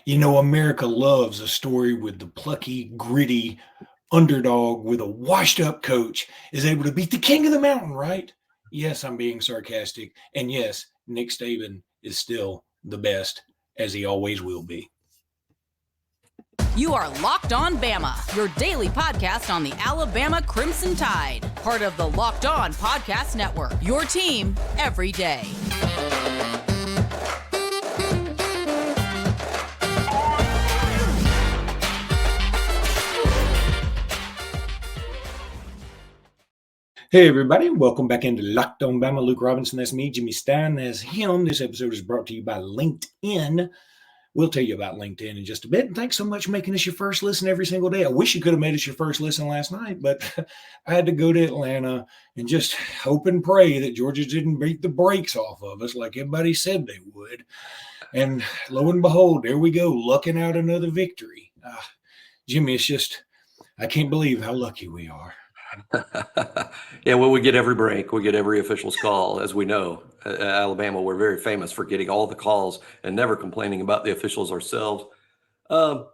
America loves a story with the plucky, gritty underdog with a washed up coach is able to beat the king of the mountain, right? Yes, I'm being sarcastic. And yes, Nick Saban is still the best, as he always will be. You are Locked On Bama, your daily podcast on the Alabama Crimson Tide. Part of the Locked On Podcast Network, your team every day. Hey, everybody. Welcome back into Locked On Bama. Luke Robinson, that's me. Jimmy Stein, that's him. This episode is brought to you by LinkedIn. We'll tell you about LinkedIn in just a bit. And thanks so much for making us your first listen every single day. I wish you could have made us your first listen last night, but I had to go to Atlanta and just hope and pray that Georgia didn't beat the brakes off of us like everybody said they would. And lo and behold, there we go, lucking out another victory. Jimmy, it's just, I can't believe how lucky we are. Yeah, well, we get every break. We get every official's call. As we know, Alabama, we're very famous for getting all the calls and never complaining about the officials ourselves. On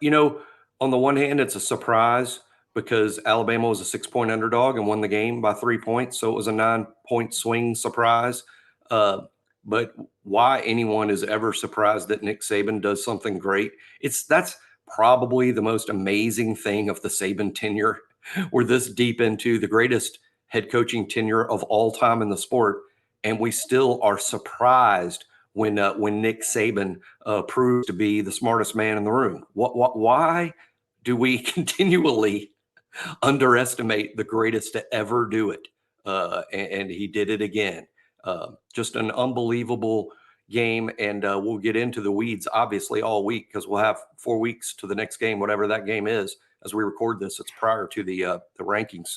the one hand, it's a surprise because Alabama was a 6-point underdog and won the game by 3 points. So it was a 9-point swing surprise. But why anyone is ever surprised that Nick Saban does something great, that's probably the most amazing thing of the Saban tenure. We're this deep into the greatest head coaching tenure of all time in the sport, and we still are surprised when Nick Saban proves to be the smartest man in the room. Why do we continually underestimate the greatest to ever do it? And he did it again. Just an unbelievable game, and we'll get into the weeds obviously all week because we'll have 4 weeks to the next game, whatever that game is. As we record this, it's prior to the rankings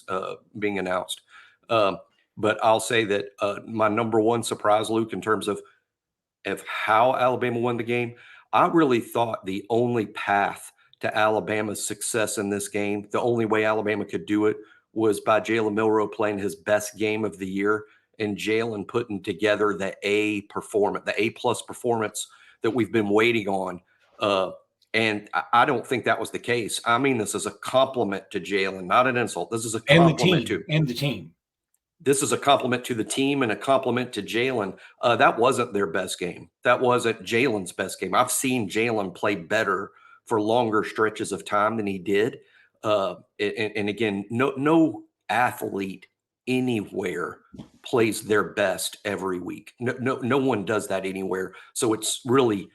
being announced. But I'll say that my number one surprise, Luke, in terms of how Alabama won the game, I really thought the only path to Alabama's success in this game, the only way Alabama could do it was by Jalen Milroe playing his best game of the year and Jalen putting together the A+ performance that we've been waiting on. And I don't think that was the case. I mean, this is a compliment to Jalen, not an insult. This is a compliment to the team. This is a compliment to the team and a compliment to Jalen. That wasn't their best game. That wasn't Jalen's best game. I've seen Jalen play better for longer stretches of time than he did. And again, no athlete anywhere plays their best every week. No one does that anywhere. So it's really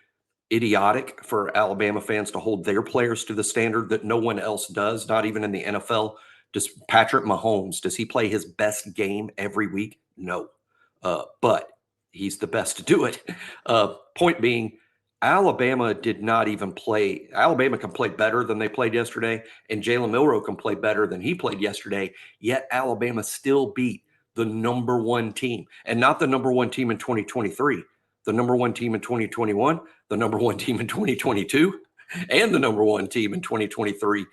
idiotic for Alabama fans to hold their players to the standard that no one else does, not even in the NFL. Does Patrick Mahomes, does he play his best game every week? No. But he's the best to do it. Point being, Alabama did not even play. Alabama can play better than they played yesterday, and Jalen Milroe can play better than he played yesterday, yet Alabama still beat the number one team, and not the number one team in 2023. The number one team in 2021, the number one team in 2022, and the number one team in 2023,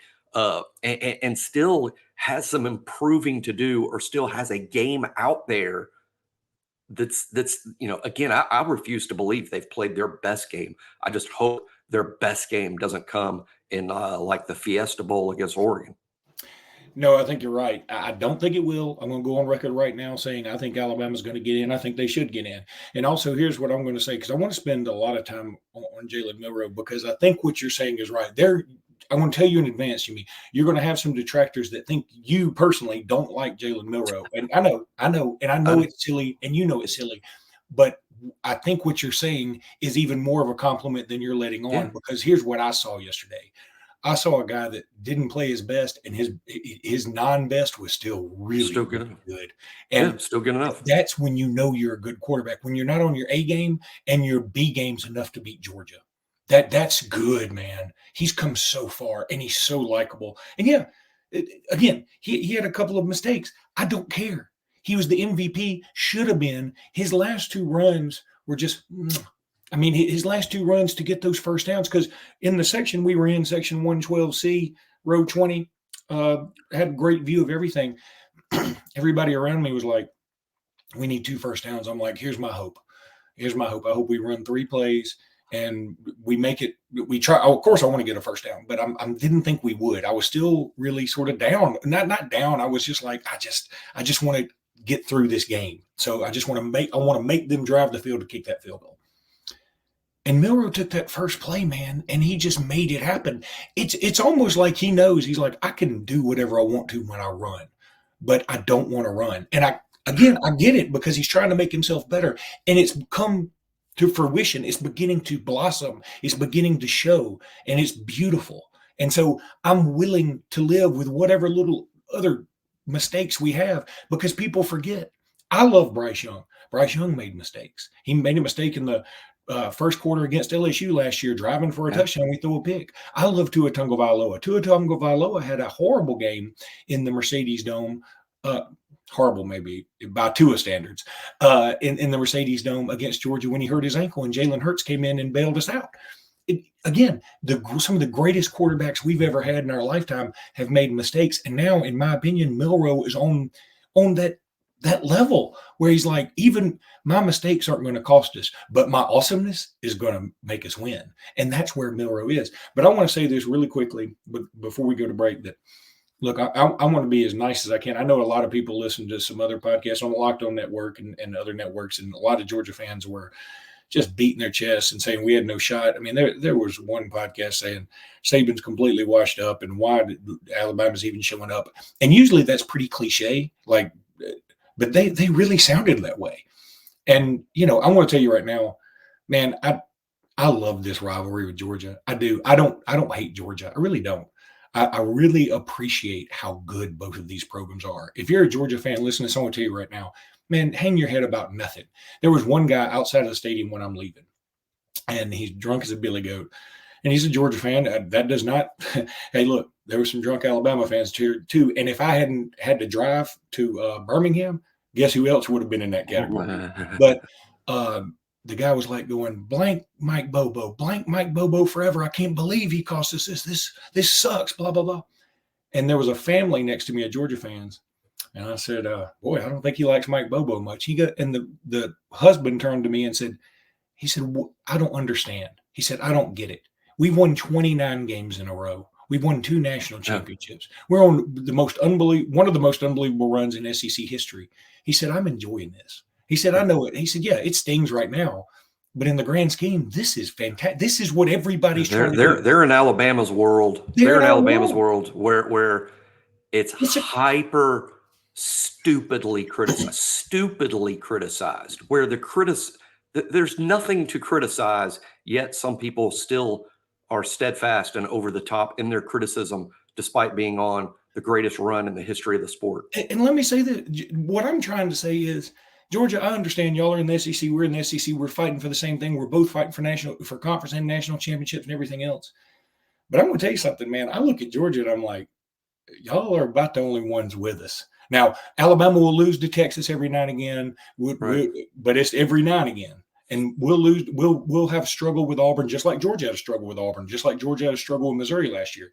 and still has some improving to do, or still has a game out there that's again, I refuse to believe they've played their best game. I just hope their best game doesn't come in like the Fiesta Bowl against Oregon. No, I think you're right. I don't think it will. I'm going to go on record right now saying I think Alabama's going to get in. I think they should get in. And also, here's what I'm going to say, because I want to spend a lot of time on Jalen Milroe, because I think what you're saying is right. I want to tell you in advance, Jimmy, you're going to have some detractors that think you personally don't like Jalen Milroe. And I know, and I know it's silly, and you know it's silly. But I think what you're saying is even more of a compliment than you're letting on, because here's what I saw yesterday. I saw a guy that didn't play his best, and his non-best was still really good. And still good enough. That's when you know you're a good quarterback, when you're not on your A game and your B game's enough to beat Georgia. That's good, man. He's come so far, and he's so likable. And again, he had a couple of mistakes. I don't care. He was the MVP, should have been. His last two runs were just his last two runs to get those first downs, because in the section we were in, section 112C, row 20, had a great view of everything. Everybody around me was like, we need 2 first downs. I'm like, here's my hope. I hope we run 3 plays and we make it. We try. Of course, I want to get a first down, but I didn't think we would. I was still really sort of down. Not down. I was just like, I just want to get through this game. So I want to make them drive the field to kick that field goal. And Milroe took that first play, man, and he just made it happen. It's almost like he knows. He's like, I can do whatever I want to when I run, but I don't want to run. And I get it, because he's trying to make himself better, and it's come to fruition. It's beginning to blossom. It's beginning to show, and it's beautiful. And so I'm willing to live with whatever little other mistakes we have, because people forget. I love Bryce Young. Bryce Young made mistakes. He made a mistake in the first quarter against LSU last year, driving for a touchdown. We throw a pick. I love Tua Tagovailoa. Tua Tagovailoa had a horrible game in the Mercedes Dome. Horrible, maybe by Tua standards, in the Mercedes Dome against Georgia when he hurt his ankle, and Jalen Hurts came in and bailed us out. Again, some of the greatest quarterbacks we've ever had in our lifetime have made mistakes, and now, in my opinion, Milroe is on that level where he's like, even my mistakes aren't going to cost us, but my awesomeness is going to make us win. And that's where Milroe is. But I want to say this really quickly before we go to break, that, look, I want to be as nice as I can. I know a lot of people listen to some other podcasts on the Locked On Network and other networks, and a lot of Georgia fans were just beating their chests and saying we had no shot. I mean, there was one podcast saying Saban's completely washed up, and why Alabama's even showing up. And usually that's pretty cliche, but they really sounded that way. And, I want to tell you right now, man, I love this rivalry with Georgia. I do. I don't hate Georgia. I really don't. I really appreciate how good both of these programs are. If you're a Georgia fan, listen to someone tell you right now, man, hang your head about nothing. There was one guy outside of the stadium when I'm leaving, and he's drunk as a billy goat, and he's a Georgia fan. That does not – hey, look, there were some drunk Alabama fans here too, and if I hadn't had to drive to Birmingham, guess who else would have been in that category? But the guy was like going, blank Mike Bobo forever. I can't believe he cost us this. This sucks, blah, blah, blah. And there was a family next to me of Georgia fans. And I said, boy, I don't think he likes Mike Bobo much. And the husband turned to me and said, I don't understand. He said, I don't get it. We've won 29 games in a row. We've won 2 national championships. We're on one of the most unbelievable runs in SEC history. He said, I'm enjoying this. He said, I know it. He said, yeah, it stings right now, but in the grand scheme, this is fantastic. This is what everybody's trying to do. They're in Alabama's world. They're in Alabama's world where it's hyper stupidly criticized, where there's nothing to criticize, yet some people still are steadfast and over the top in their criticism, despite being on the greatest run in the history of the sport. And let me say that what I'm trying to say is, Georgia, I understand y'all are in the SEC. We're in the SEC. We're fighting for the same thing. We're both fighting for conference and national championships and everything else. But I'm going to tell you something, man. I look at Georgia and I'm like, y'all are about the only ones with us. Now, Alabama will lose to Texas every now and again, but it's every now and again. And we'll lose. We'll have a struggle with Auburn, just like Georgia had a struggle with Auburn, just like Georgia had a struggle with Missouri last year.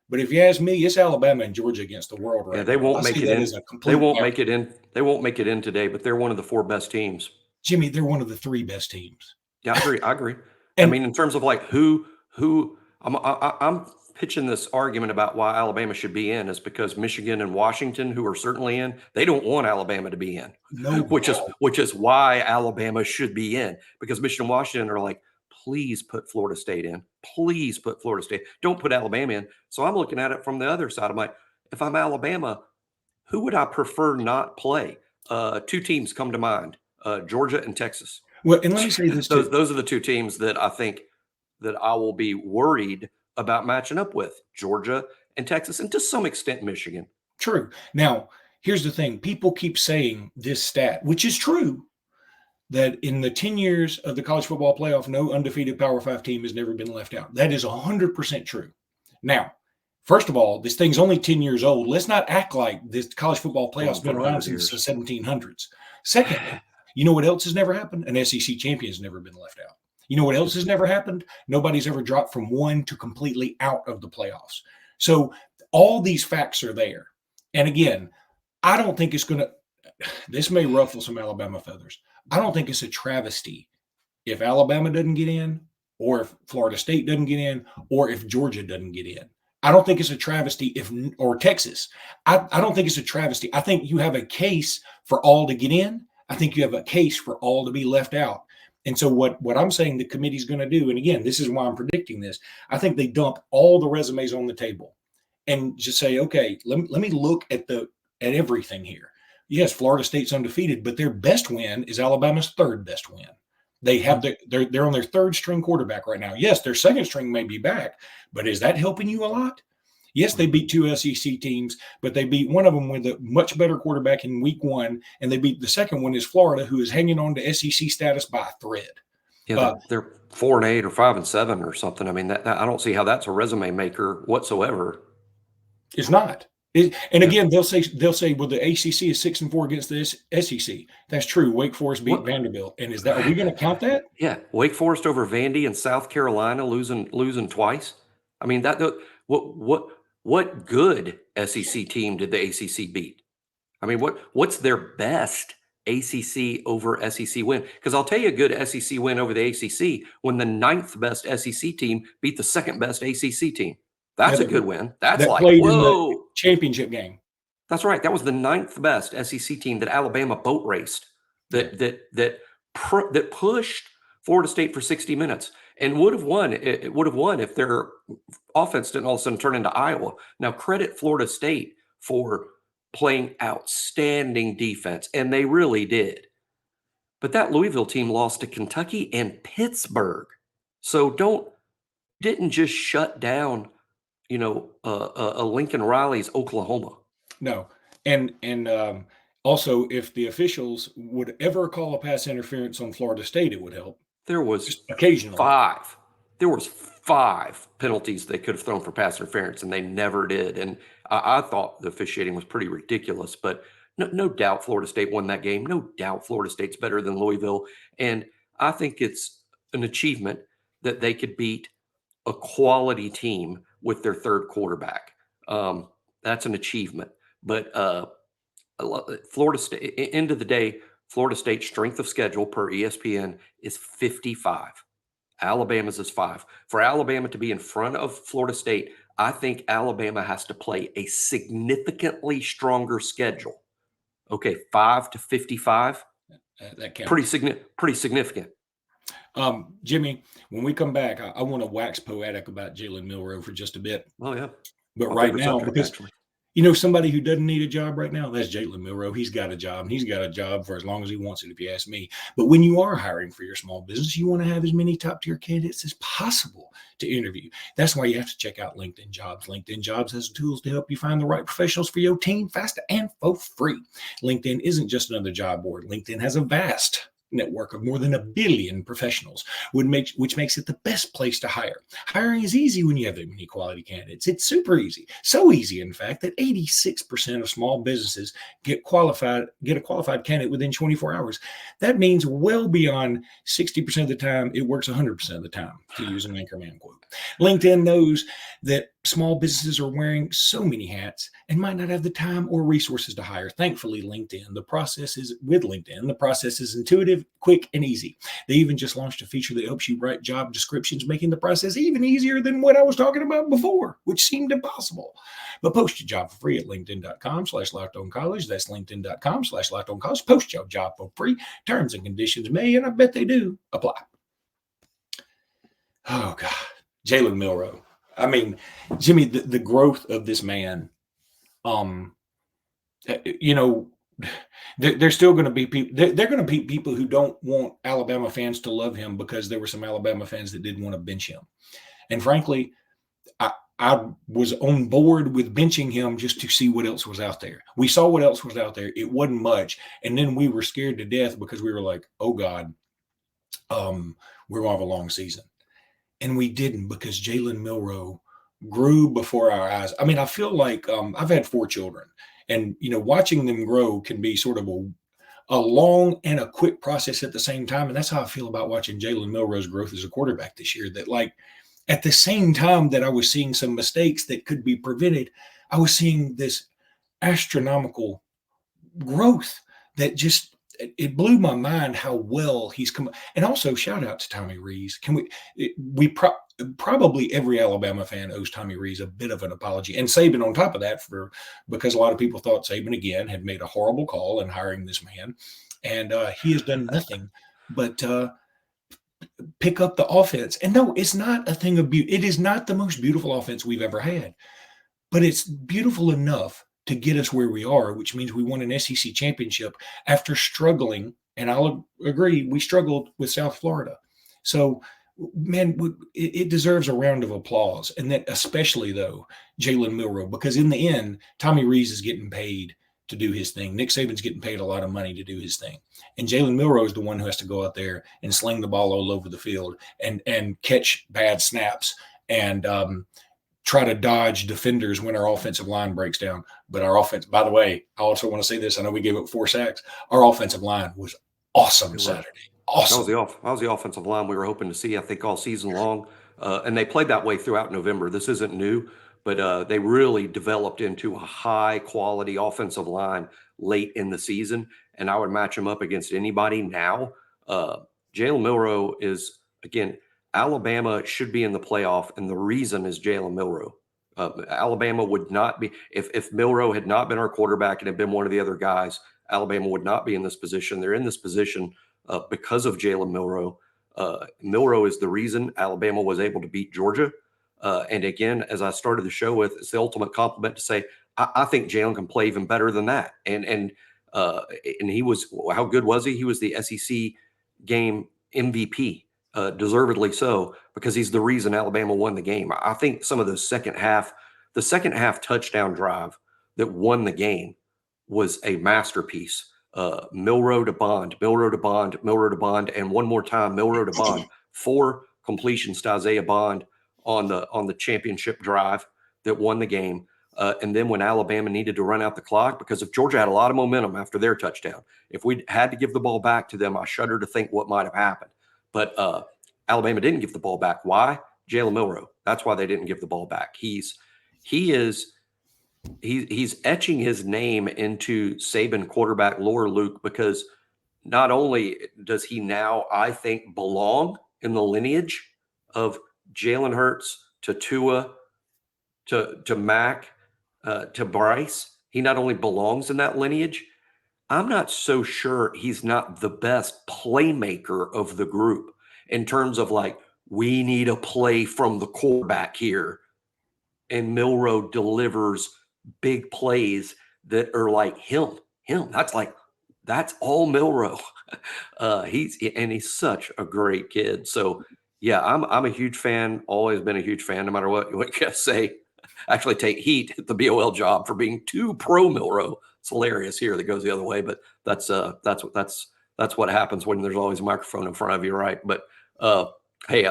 But if you ask me, it's Alabama and Georgia against the world right now. They won't make it in. They won't make it in. They won't make it in today, but they're one of the 4 best teams. Jimmy, they're one of the 3 best teams. Yeah, I agree. And, I mean, in terms of like who I'm pitching this argument about why Alabama should be in is because Michigan and Washington, who are certainly in, they don't want Alabama to be in. No, which is why Alabama should be in, because Michigan and Washington are like, please put Florida State in. Please put Florida State. Don't put Alabama in. So I'm looking at it from the other side. I'm like, if I'm Alabama, who would I prefer not play? 2 teams come to mind, Georgia and Texas. Well, and let me say this too. Those are the 2 teams that I think that I will be worried about matching up with, Georgia and Texas, and to some extent, Michigan. True. Now, here's the thing. People keep saying this stat, which is true, that in the 10 years of the college football playoff, no undefeated Power 5 team has never been left out. That is 100% true. Now, first of all, this thing's only 10 years old. Let's not act like this college football playoff's been around since the 1700s. Secondly, you know what else has never happened? An SEC champion has never been left out. You know what else has never happened? Nobody's ever dropped from 1 to completely out of the playoffs. So all these facts are there. And again, I don't think it's going to – this may ruffle some Alabama feathers. I don't think it's a travesty if Alabama doesn't get in or if Florida State doesn't get in, or if Georgia doesn't get in. I don't think it's a travesty or Texas. I don't think it's a travesty. I think you have a case for all to get in. I think you have a case for all to be left out. And so what I'm saying the committee's going to do, and again, this is why I'm predicting this, I think they dump all the resumes on the table and just say, okay, let me look at everything here. Yes, Florida State's undefeated, but their best win is Alabama's third best win. They have they're on their third string quarterback right now. Yes, their second string may be back, but is that helping you a lot? Yes, they beat 2 SEC teams, but they beat one of them with a much better quarterback in week 1, and they beat the second one is Florida, who is hanging on to SEC status by a thread. Yeah, they're 4-8 or 5-7 or something. I mean, I don't see how that's a resume maker whatsoever. It's not. And again, they'll say, well, the ACC is 6-4 against the SEC. That's true. Wake Forest beat Vanderbilt, and are we going to count that? Yeah, Wake Forest over Vandy and South Carolina losing twice. I mean, what good SEC team did the ACC beat? I mean, what's their best ACC over SEC win? Because I'll tell you a good SEC win over the ACC when the 9th best SEC team beat the 2nd best ACC team. That's a good win. That's like, whoa. In the championship game. That's right. That was the 9th best SEC team that Alabama boat raced that pushed Florida State for 60 minutes and would have won. It would have won if their offense didn't all of a sudden turn into Iowa. Now, credit Florida State for playing outstanding defense, and they really did. But that Louisville team lost to Kentucky and Pittsburgh. So didn't just shut down a Lincoln Riley's Oklahoma. No. And also, if the officials would ever call a pass interference on Florida State, it would help. There was just occasionally 5. There was 5 penalties they could have thrown for pass interference, and they never did. And I thought the officiating was pretty ridiculous, but no doubt Florida State won that game. No doubt Florida State's better than Louisville. And I think it's an achievement that they could beat a quality team with their third quarterback. That's an achievement. But Florida State, end of the day, Florida State's strength of schedule per ESPN is 55. Alabama's is 5. For Alabama to be in front of Florida State, I think Alabama has to play a significantly stronger schedule. Okay, 5 to 55. That counts. Pretty significant. Jimmy, when we come back, I want to wax poetic about Jalen Milroe for just a bit. Oh, yeah. But right now, because somebody who doesn't need a job right now, that's Jalen Milroe. He's got a job, and he's got a job for as long as he wants it, if you ask me. But when you are hiring for your small business, you want to have as many top-tier candidates as possible to interview. That's why you have to check out LinkedIn Jobs. LinkedIn Jobs has tools to help you find the right professionals for your team fast and for free. LinkedIn isn't just another job board. LinkedIn has a vast network of more than 1 billion professionals, which makes it the best place to hire. Hiring is easy when you have that many quality candidates. It's super easy. So easy, in fact, that 86% of small businesses get a qualified candidate within 24 hours. That means well beyond 60% of the time, it works 100% of the time, to use an Anchorman quote. LinkedIn knows that small businesses are wearing so many hats and might not have the time or resources to hire. Thankfully, the process is intuitive, quick, and easy. They even just launched a feature that helps you write job descriptions, making the process even easier than what I was talking about before, which seemed impossible. But post your job for free at linkedin.com/LockedOnCollege. That's linkedin.com/LockedOnCollege. Post your job for free. Terms and conditions may, and I bet they do, apply. Oh, God. Jalen Milroe. I mean, Jimmy, the growth of this man, there's still going to be people, they're going to be people who don't want Alabama fans to love him because there were some Alabama fans that didn't want to bench him. And frankly, I was on board with benching him just to see what else was out there. We saw what else was out there. It wasn't much. And then we were scared to death because we were like, oh God, we're going to have a long season. And we didn't, because Jalen Milroe grew before our eyes. I mean, I feel like I've had 4 children, and, watching them grow can be sort of a long and a quick process at the same time. And that's how I feel about watching Jalen Milroe's growth as a quarterback this year, that like at the same time that I was seeing some mistakes that could be prevented, I was seeing this astronomical growth that just it blew my mind how well he's come. And also shout out to Tommy Rees. Probably every Alabama fan owes Tommy Rees a bit of an apology, and Saban on top of that, because a lot of people thought Saban again had made a horrible call in hiring this man, and he has done nothing but pick up the offense. And no, it's not a thing of beauty. It is not the most beautiful offense we've ever had, but it's beautiful enough to get us where we are, which means we won an SEC championship after struggling. And I'll agree, we struggled with South Florida. So, man, it deserves a round of applause. And then especially, though, Jalen Milroe, because in the end, Tommy Rees is getting paid to do his thing. Nick Saban's getting paid a lot of money to do his thing. And Jalen Milroe is the one who has to go out there and sling the ball all over the field and catch bad snaps and try to dodge defenders when our offensive line breaks down. But our offense, by the way, I also want to say this. I know we gave up 4 sacks. Our offensive line was awesome Saturday. Awesome. That was the offensive line we were hoping to see, I think, all season long. And they played that way throughout November. This isn't new, but they really developed into a high-quality offensive line late in the season. And I would match them up against anybody now. Jalen Milroe is, again, Alabama should be in the playoff, and the reason is Jalen Milroe. Alabama would not be – if Milroe had not been our quarterback and had been one of the other guys, Alabama would not be in this position. They're in this position because of Jalen Milroe. Milroe is the reason Alabama was able to beat Georgia. And again, as I started the show with, it's the ultimate compliment to say, I think Jalen can play even better than that. And he was – how good was he? He was the SEC game MVP. Deservedly so, because he's the reason Alabama won the game. I think some of the second half touchdown drive that won the game was a masterpiece. Milroe to Bond, and one more time, Milroe to Bond. 4 completions to Isaiah Bond on the championship drive that won the game. And then when Alabama needed to run out the clock, because if Georgia had a lot of momentum after their touchdown, if we had to give the ball back to them, I shudder to think what might have happened. But Alabama didn't give the ball back. Why? Jalen Milroe. That's why they didn't give the ball back. He's etching his name into Saban quarterback lore, Luke, because not only does he now, I think, belong in the lineage of Jalen Hurts to Tua to Mac to Bryce. He not only belongs in that lineage, I'm not so sure he's not the best playmaker of the group in terms of like, we need a play from the quarterback here. And Milroe delivers big plays that are like him. That's all Milroe. He's such a great kid. So yeah, I'm a huge fan, always been a huge fan, no matter what you gotta say. Actually take heat at the BOL job for being too pro Milroe. It's hilarious here that goes the other way, but that's what happens when there's always a microphone in front of you, right? But hey,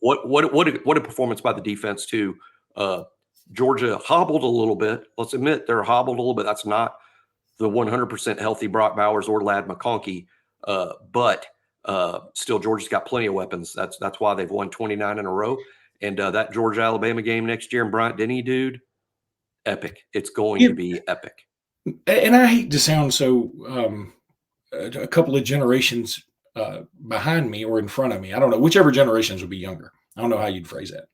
what a performance by the defense too. Georgia hobbled a little bit. Let's admit they're hobbled a little bit. That's not the 100% healthy Brock Bowers or Ladd McConkey, but still Georgia's got plenty of weapons. That's why they've won 29 in a row. And that Georgia-Alabama game next year in Bryant-Denny, dude, epic. It's going to be epic. And I hate to sound so a couple of generations behind me or in front of me. I don't know. Whichever generations will be younger. I don't know how you'd phrase that.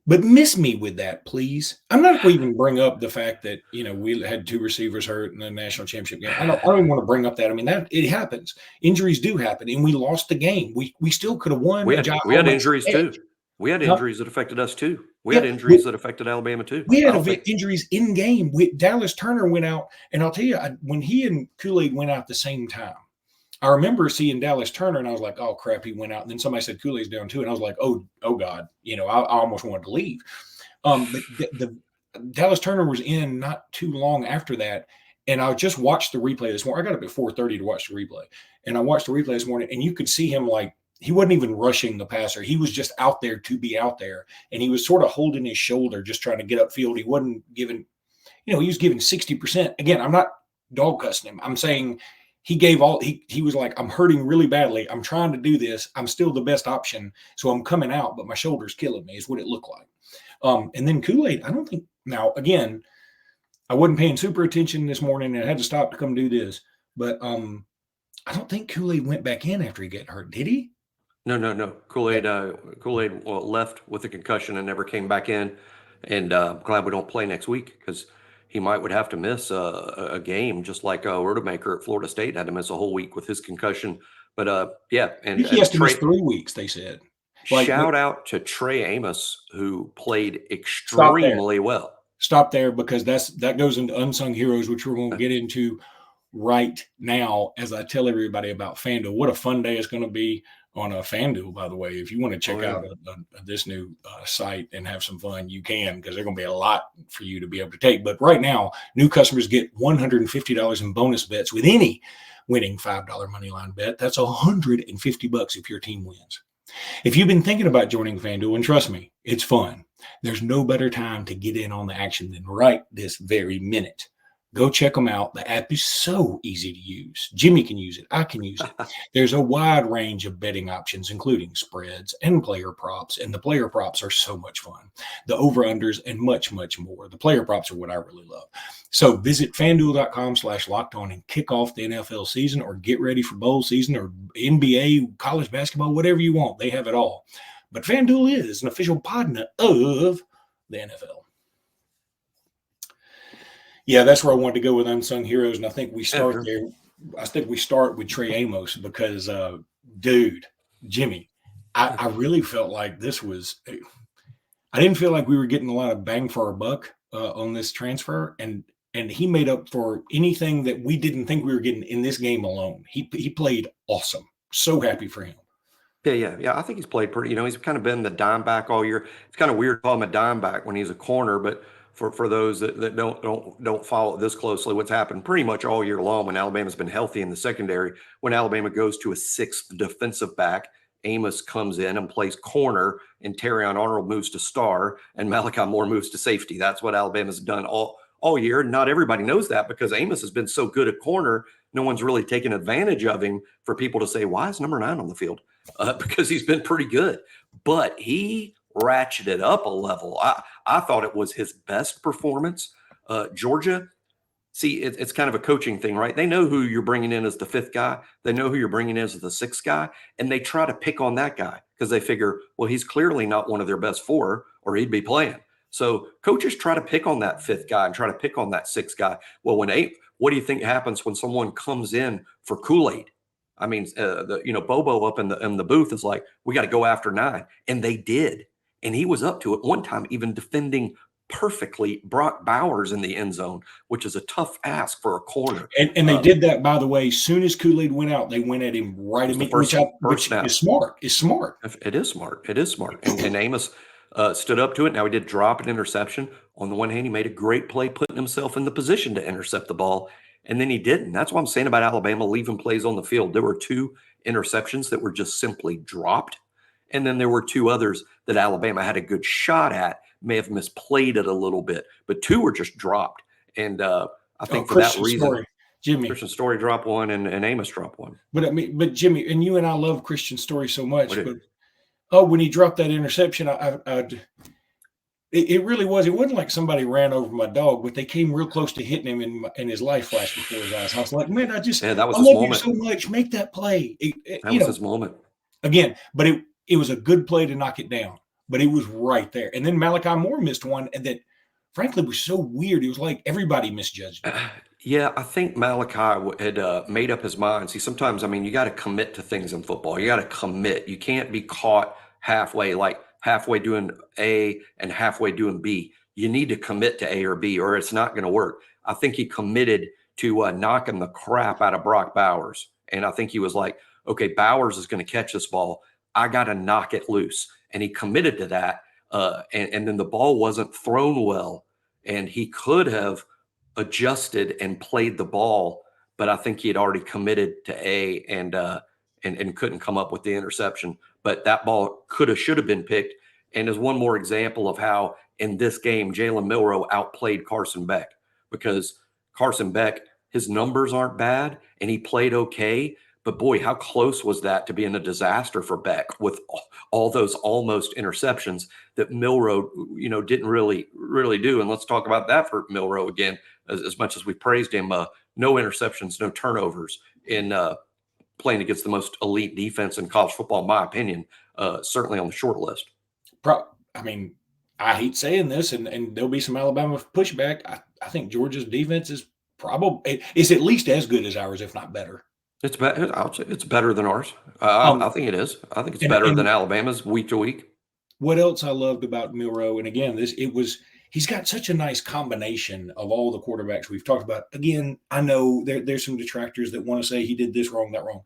But miss me with that, please. I'm not going to even bring up the fact that, we had 2 receivers hurt in the national championship game. I don't even want to bring up that. I mean, that it happens. Injuries do happen, and we lost the game. We still could have won. We had injuries too. We had injuries that affected us too. We had injuries that affected Alabama too. We had injuries in game. Dallas Turner went out, and I'll tell you, when he and Kool-Aid went out at the same time, I remember seeing Dallas Turner, and I was like, "Oh crap, he went out." And then somebody said Kool-Aid's down too, and I was like, "Oh God," I almost wanted to leave. But the Dallas Turner was in not too long after that, and I just watched the replay this morning. I got up at 4:30 to watch the replay, and I watched the replay this morning, and you could see him like. He wasn't even rushing the passer. He was just out there to be out there. And he was sort of holding his shoulder, just trying to get upfield. He wasn't giving, he was giving 60%. Again, I'm not dog cussing him. I'm saying he gave all, he was like, I'm hurting really badly. I'm trying to do this. I'm still the best option. So I'm coming out, but my shoulder's killing me is what it looked like. And then Kool-Aid, I don't think, now again, I wasn't paying super attention this morning and I had to stop to come do this. But I don't think Kool-Aid went back in after he got hurt, did he? No. Kool-Aid left with a concussion and never came back in. And I'm glad we don't play next week because he would have to miss a game, just like Rodemaker at Florida State had to miss a whole week with his concussion. But yeah, I think he has to miss 3 weeks, they said. Shout out to Trey Amos, who played Stop there. extremely well. Stop there, because that goes into unsung heroes, which we're going to get into right now as I tell everybody about FanDuel. What a fun day it's going to be on FanDuel, by the way. If you want to check out this new site and have some fun, you can, because there's going to be a lot for you to be able to take. But right now, new customers get $150 in bonus bets with any winning $5 moneyline bet. That's $150 if your team wins. If you've been thinking about joining FanDuel, and trust me, it's fun, there's no better time to get in on the action than right this very minute. Go check them out. The app is so easy to use. Jimmy can use it. I can use it. There's a wide range of betting options, including spreads and player props. And the player props are so much fun. The over-unders and much, much more. The player props are what I really love. So visit FanDuel.com/lockedon and kick off the NFL season, or get ready for bowl season, or NBA, college basketball, whatever you want. They have it all. But FanDuel is an official partner of the NFL. Yeah, that's where I wanted to go with unsung heroes, and I think we start there. I think we start with Trey Amos because, dude, Jimmy, I really felt like this was – I didn't feel like we were getting a lot of bang for our buck on this transfer, and he made up for anything that we didn't think we were getting in this game alone. He played awesome. So happy for him. Yeah. I think he's played pretty. He's kind of been the dime back all year. It's kind of weird to call him a dime back when he's a corner, but – For those that don't follow this closely, what's happened pretty much all year long when Alabama's been healthy in the secondary, when Alabama goes to a sixth defensive back, Amos comes in and plays corner, and Terrion Arnold moves to star, and Malachi Moore moves to safety. That's what Alabama's done all year. Not everybody knows that because Amos has been so good at corner, no one's really taken advantage of him for people to say, why is number 9 on the field? Because he's been pretty good. But he ratcheted up a level. I thought it was his best performance. Georgia, see, it's kind of a coaching thing, right? They know who you're bringing in as the 5th guy. They know who you're bringing in as the 6th guy, and they try to pick on that guy because they figure, well, he's clearly not one of their best 4 or he'd be playing. So coaches try to pick on that 5th guy and try to pick on that 6th guy. Well, what do you think happens when someone comes in for Kool-Aid? I mean, Bobo up in the booth is like, we got to go after 9, and they did. And he was up to it one time, even defending perfectly Brock Bowers in the end zone, which is a tough ask for a corner. And they did that, by the way. As soon as Kool-Aid went out, they went at him right immediately, which is smart. It's smart. It is smart. And Amos stood up to it. Now, he did drop an interception. On the one hand, he made a great play putting himself in the position to intercept the ball, and then he didn't. That's what I'm saying about Alabama leaving plays on the field. There were 2 interceptions that were just simply dropped. And then there were 2 others that Alabama had a good shot at, may have misplayed it a little bit, but 2 were just dropped. And I think for that reason, Christian Story dropped 1 and Amos dropped 1. But Jimmy, and you and I love Christian Story so much. But when he dropped that interception, it really was. It wasn't like somebody ran over my dog, but they came real close to hitting him, and his life flashed before his eyes. I was like, man, that was I love moment. You so much. Make that play. That was his moment. Again, but it was a good play to knock it down, but it was right there. And then Malachi Moore missed one, and that, frankly, was so weird. It was like everybody misjudged it. Yeah, I think Malachi had made up his mind. See, sometimes, you got to commit to things in football. You got to commit. You can't be caught halfway, like halfway doing A and halfway doing B. You need to commit to A or B, or it's not going to work. I think he committed to knocking the crap out of Brock Bowers. And I think he was like, okay, Bowers is going to catch this ball. I got to knock it loose. And he committed to that. And then the ball wasn't thrown well. And he could have adjusted and played the ball, but I think he had already committed to A and couldn't come up with the interception. But that ball should have been picked. And as one more example of how in this game, Jalen Milroe outplayed Carson Beck, because Carson Beck, his numbers aren't bad and he played okay. But boy, how close was that to being a disaster for Beck with all those almost interceptions that Milroe, didn't really do. And let's talk about that for Milroe again, as much as we praised him. No interceptions, no turnovers in playing against the most elite defense in college football, in my opinion, certainly on the short list. I mean, I hate saying this, and there'll be some Alabama pushback. I think Georgia's defense is at least as good as ours, if not better. It's better. I would say it's better than ours. I think it is. I think it's better than Alabama's week to week. What else I loved about Milroe, and again, he's got such a nice combination of all the quarterbacks we've talked about. Again, I know there's some detractors that want to say he did this wrong, that wrong,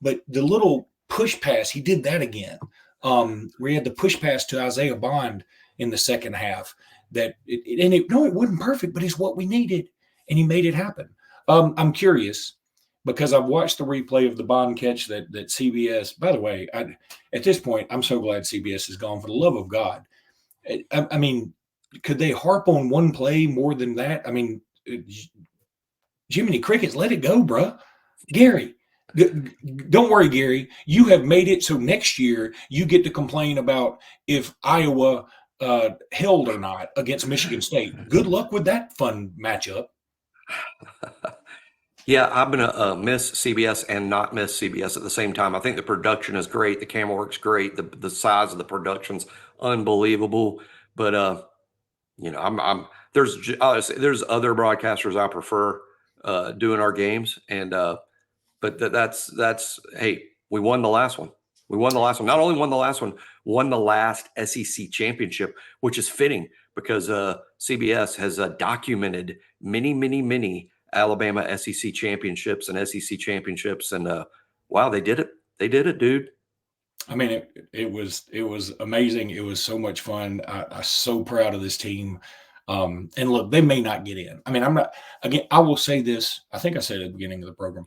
but the little push pass, he did that again. Where he had the push pass to Isaiah Bond in the second half. It wasn't perfect, but it's what we needed, and he made it happen. I'm curious because I've watched the replay of the Bond catch that CBS. By the way, at this point, I'm so glad CBS is gone. For the love of God, I mean, could they harp on one play more than that? I mean, Jiminy Crickets, let it go, bruh. Gary. Don't worry, Gary. You have made it so next year you get to complain about if Iowa held or not against Michigan State. Good luck with that fun matchup. Yeah, I'm going to miss CBS and not miss CBS at the same time. I think the production is great. The camera work's great. The size of the production's unbelievable. But there's other broadcasters I prefer doing our games, and but that's hey, we won the last one. We won the last one. Not only won the last one, won the last SEC championship, which is fitting because CBS has documented many Alabama SEC championships and SEC championships, and wow, they did it. They did it, dude. I mean, it was amazing. It was so much fun. I'm so proud of this team. And look, they may not get in. I mean, I will say this. I think I said at the beginning of the program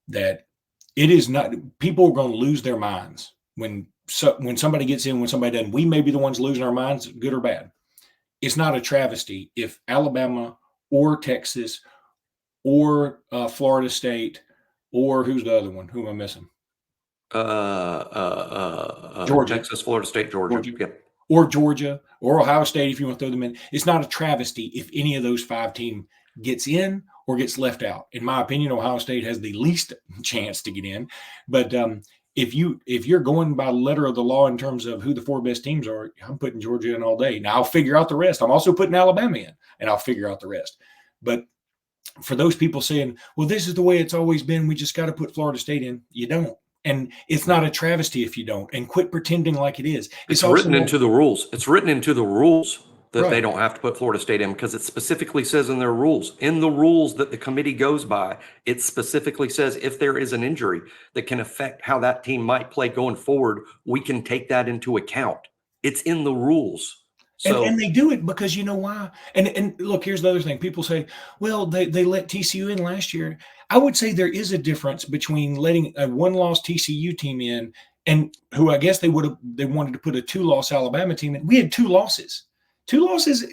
that it is not, people are going to lose their minds when somebody gets in, when somebody doesn't. We may be the ones losing our minds, good or bad. It's not a travesty if Alabama or Texas or Florida State or who's the other one? Who am I missing? Georgia. Texas, Florida State, Georgia. Yep. Or Georgia or Ohio State, if you want to throw them in. It's not a travesty if any of those 5 teams gets in or gets left out. In my opinion, Ohio State has the least chance to get in. But if you're going by the letter of the law in terms of who the 4 best teams are, I'm putting Georgia in all day. Now I'll figure out the rest. I'm also putting Alabama in, and I'll figure out the rest. But for those people saying, well, this is the way it's always been, we just got to put Florida State in, you don't. And it's not a travesty if you don't. And quit pretending like it is. It's written into the rules. It's written into the rules that Right. They don't have to put Florida State in because it specifically says in their rules, in the rules that the committee goes by, it specifically says if there is an injury that can affect how that team might play going forward, we can take that into account. It's in the rules. So, and they do it because you know why? And look, here's the other thing. People say, well, they let TCU in last year. I would say there is a difference between letting a 1-loss TCU team in and who I guess they wanted to put a 2-loss Alabama team in. We had 2 losses. 2 losses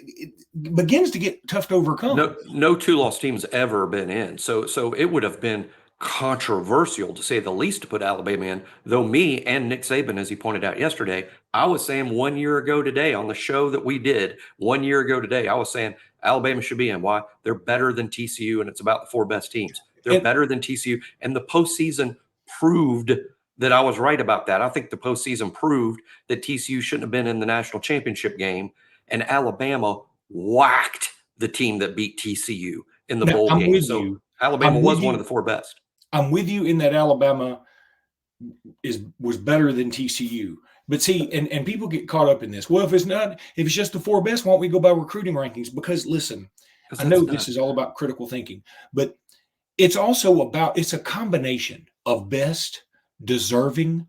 begins to get tough to overcome. No 2-loss team's ever been in. So it would have been controversial, to say the least, to put Alabama in, though me and Nick Saban, as he pointed out yesterday, I was saying 1 year ago today on the show that we did 1 year ago today, I was saying Alabama should be in. Why? They're better than TCU, and it's about the 4 best teams. They're better than TCU, and the postseason proved that I was right about that. I think the postseason proved that TCU shouldn't have been in the national championship game, and Alabama whacked the team that beat TCU in the bowl game. So Alabama was one of the 4 best. I'm with you in that Alabama was better than TCU. But see, and people get caught up in this. Well, if it's just the 4 best, why don't we go by recruiting rankings? Because listen, I know this is all about critical thinking, but it's also it's a combination of best, deserving,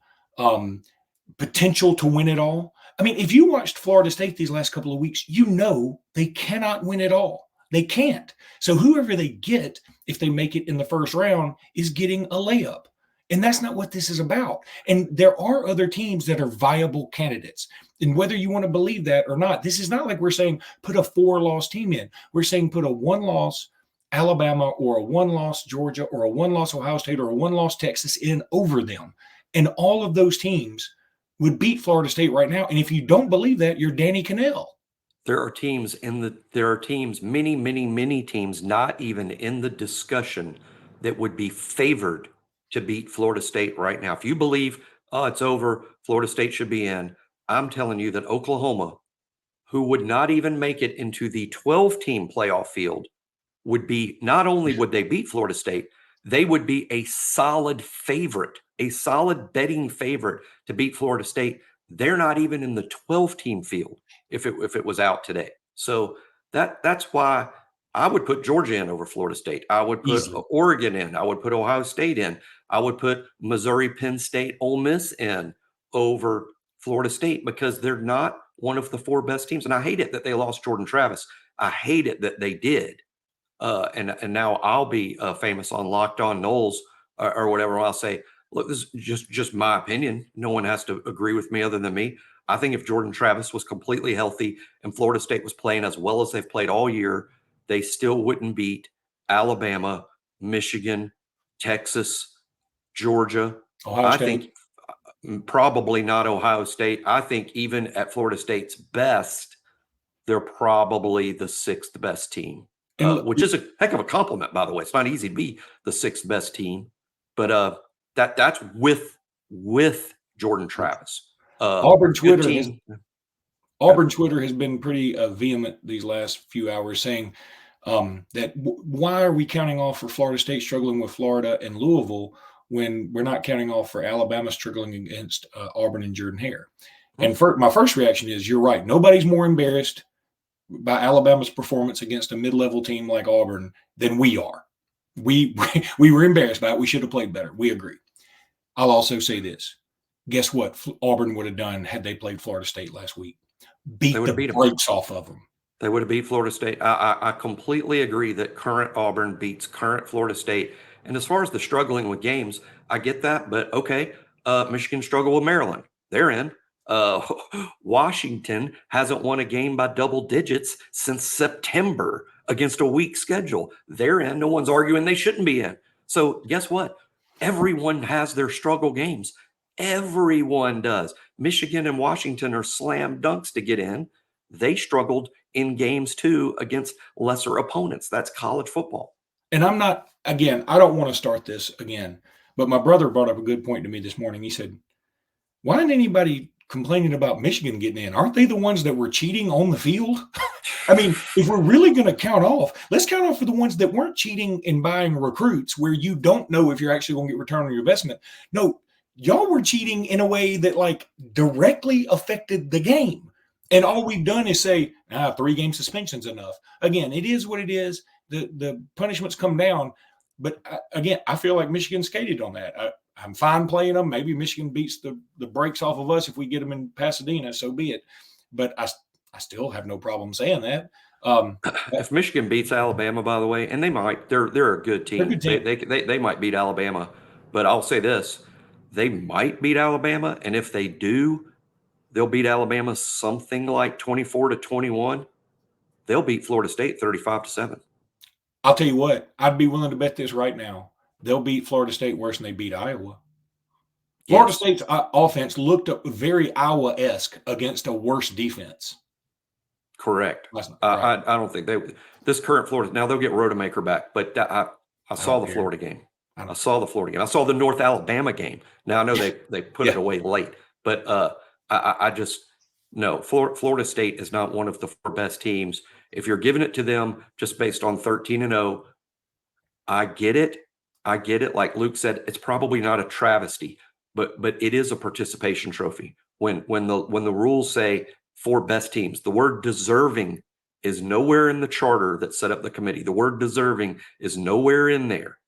potential to win it all. I mean, if you watched Florida State these last couple of weeks, you know they cannot win it all. They can't. So whoever they get, if they make it in the first round, is getting a layup. And that's not what this is about. And there are other teams that are viable candidates. And whether you want to believe that or not, this is not like we're saying put a 4-loss team in. We're saying put a 1-loss Alabama or a 1-loss Georgia or a 1-loss Ohio State or a 1-loss Texas in over them. And all of those teams would beat Florida State right now. And if you don't believe that, you're Danny Cannell. There are teams many teams, not even in the discussion, that would be favored to beat Florida State right now. If you believe, oh, it's over, Florida State should be in, I'm telling you that Oklahoma, who would not even make it into the 12-team playoff field, would be, not only would they beat Florida State, they would be a solid favorite, a solid betting favorite to beat Florida State. They're not even in the 12-team field if it was out today. So that's why I would put Georgia in over Florida State. I would put Easily. Oregon in. I would put Ohio State in. I would put Missouri, Penn State, Ole Miss in over Florida State because they're not one of the 4 best teams. And I hate it that they lost Jordan Travis. I hate it that they did. And now I'll be famous on Locked On Knowles or whatever. I'll say, look, this is just my opinion. No one has to agree with me other than me. I think if Jordan Travis was completely healthy and Florida State was playing as well as they've played all year, they still wouldn't beat Alabama, Michigan, Texas, Georgia. Ohio I State. think probably not Ohio State. I think even at Florida State's best, they're probably the 6th best team. Which is a heck of a compliment, by the way. It's not easy to be the 6th best team, but that's with Jordan Travis. Auburn Twitter 15, Auburn Twitter has been pretty vehement these last few hours, saying that why are we counting off for Florida State struggling with Florida and Louisville when we're not counting off for Alabama struggling against Auburn and Jordan-Hare? And my first reaction is, you're right. Nobody's more embarrassed by Alabama's performance against a mid-level team like Auburn than we are. We were embarrassed by it. We should have played better. We agree. I'll also say this. Guess what Auburn would have done had they played Florida State last week? Beat the brakes off of them. They would have beat Florida State. I completely agree that current Auburn beats current Florida State. And as far as the struggling with games, I get that. But okay, Michigan struggled with Maryland. They're in. Washington hasn't won a game by double digits since September against a weak schedule. They're in. No one's arguing they shouldn't be in. So guess what? Everyone has their struggle games. Everyone does. Michigan and Washington are slam dunks to get in. They struggled in games too against lesser opponents. That's college football. And I don't want to start this again, but my brother brought up a good point to me this morning. He said, why isn't anybody complaining about Michigan getting in? Aren't they the ones that were cheating on the field? I mean, if we're really going to count off, let's count off for the ones that weren't cheating in buying recruits where you don't know if you're actually going to get return on your investment. No, y'all were cheating in a way that like directly affected the game. And all we've done is say, 3-game suspension's enough. Again, it is what it is. The punishments come down. But again, I feel like Michigan skated on that. I'm fine playing them. Maybe Michigan beats the brakes off of us if we get them in Pasadena, so be it. But I still have no problem saying that. If Michigan beats Alabama, by the way, and they might, they're a good team. They might beat Alabama. But I'll say this, they might beat Alabama, and if they do, they'll beat Alabama something like 24-21. They'll beat Florida State 35-7. I'll tell you what, I'd be willing to bet this right now. They'll beat Florida State worse than they beat Iowa. Florida State's offense looked up very Iowa-esque against a worse defense. Correct. I don't think this current Florida, now they'll get Rodemaker back, but I saw the Florida game. I saw the Florida game. I saw the North Alabama game. Now I know they put it away late, but I just no. Florida State is not one of the 4 best teams. If you're giving it to them just based on 13-0, I get it. Like Luke said, it's probably not a travesty, but it is a participation trophy. When the rules say 4 best teams, the word deserving is nowhere in the charter that set up the committee. The word deserving is nowhere in there.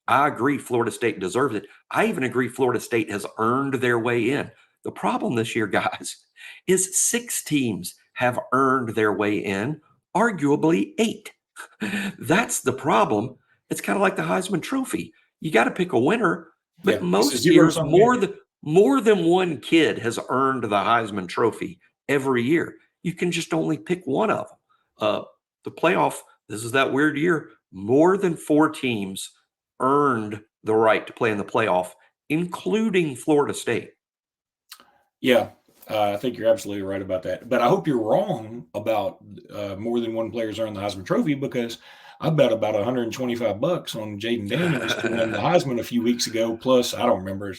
I agree Florida State deserves it. I even agree Florida State has earned their way in. The problem this year, guys, is 6 teams have earned their way in, arguably 8. That's the problem. It's kind of like the Heisman Trophy. You got to pick a winner, but most years more than one kid has earned the Heisman Trophy every year. You can just only pick one of them. The playoff, this is that weird year. More than 4 teams earned the right to play in the playoff, including Florida State. Yeah, I think you're absolutely right about that. But I hope you're wrong about more than one player's earned the Heisman Trophy, because I bet about $125 on Jaden Daniels to win the Heisman a few weeks ago. Plus, I don't remember,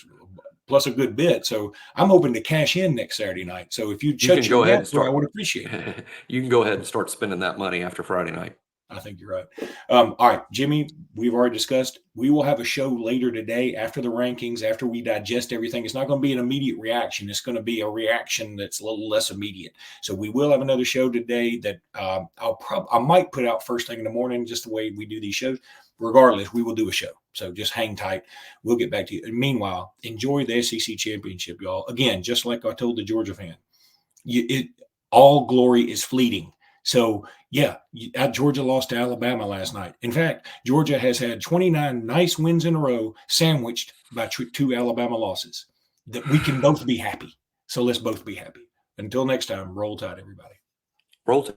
plus a good bit. So I'm hoping to cash in next Saturday night. So if you'd You can shut go your ahead mouth, and start. I would appreciate it. You can go ahead and start spending that money after Friday night. I think you're right. All right, Jimmy, we've already discussed. We will have a show later today after the rankings, after we digest everything. It's not going to be an immediate reaction. It's going to be a reaction that's a little less immediate. So we will have another show today that I might put out first thing in the morning, just the way we do these shows. Regardless, we will do a show. So just hang tight. We'll get back to you. And meanwhile, enjoy the SEC championship, y'all. Again, just like I told the Georgia fan, all glory is fleeting. So, yeah, Georgia lost to Alabama last night. In fact, Georgia has had 29 nice wins in a row sandwiched by 2 Alabama losses. That we can both be happy. So let's both be happy. Until next time, roll tide, everybody. Roll tide.